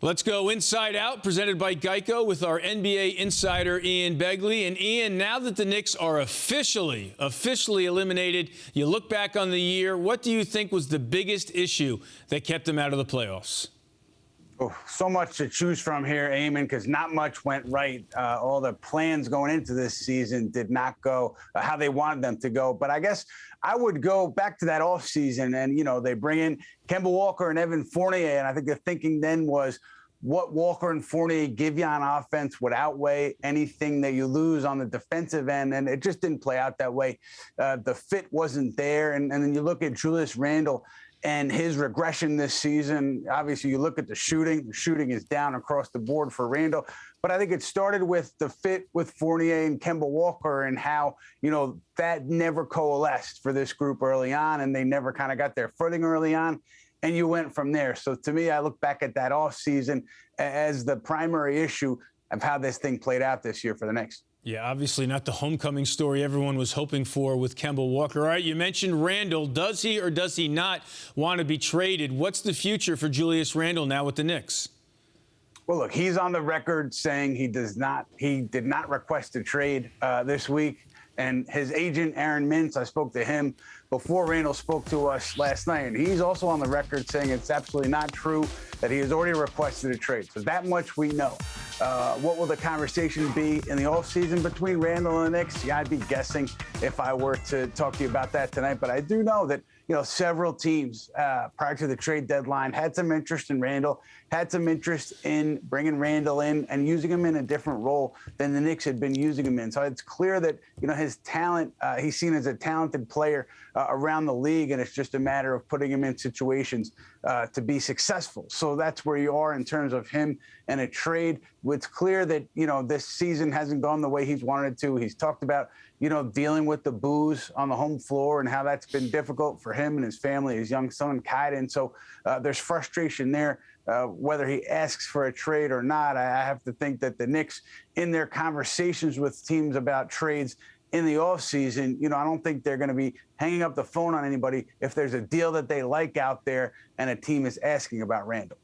Let's go inside out, presented by Geico with our NBA insider Ian Begley. And Ian, now that the Knicks are officially eliminated, you look back on the year, what do you think was the biggest issue that kept them out of the playoffs? Oh, so much to choose from here, Eamon, because not much went right. All the plans going into this season did not go how they wanted them to go. But I guess I would go back to that offseason and, they bring in Kemba Walker and Evan Fournier. And I think the thinking then was what Walker and Fournier give you on offense would outweigh anything that you lose on the defensive end. And it just didn't play out that way. The fit wasn't there. And then you look at Julius Randle and his regression this season. Obviously, you look at the shooting. The shooting is down across the board for Randle. But I think it started with the fit with Fournier and Kemba Walker and how, that never coalesced for this group early on, and they never kind of got their footing early on. And you went from there. So to me, I look back at that offseason as the primary issue of how this thing played out this year for the Knicks. Yeah, obviously not the homecoming story everyone was hoping for with Kemba Walker. All right, you mentioned Randle. Does he or does he not want to be traded? What's the future for Julius Randle now with the Knicks? Well, look, he's on the record saying he did not request a trade this week. And his agent, Aaron Mintz, I spoke to him before Randle spoke to us last night. And he's also on the record saying it's absolutely not true that he has already requested a trade. So that much we know. What will the conversation be in the offseason between Randle and the Knicks? Yeah, I'd be guessing if I were to talk to you about that tonight. But I do know that, several teams prior to the trade deadline had some interest in Randle, had some interest in bringing Randle in and using him in a different role than the Knicks had been using him in. So it's clear that, his talent, he's seen as a talented player around the league, and it's just a matter of putting him in situations to be successful. So that's where you are in terms of him and a trade. It's clear that, this season hasn't gone the way he's wanted it to. He's talked about, dealing with the boos on the home floor and how that's been difficult for him and his family, his young son, Kaiden. So there's frustration there. Whether he asks for a trade or not, I have to think that the Knicks, in their conversations with teams about trades in the offseason, I don't think they're going to be hanging up the phone on anybody if there's a deal that they like out there and a team is asking about Randle.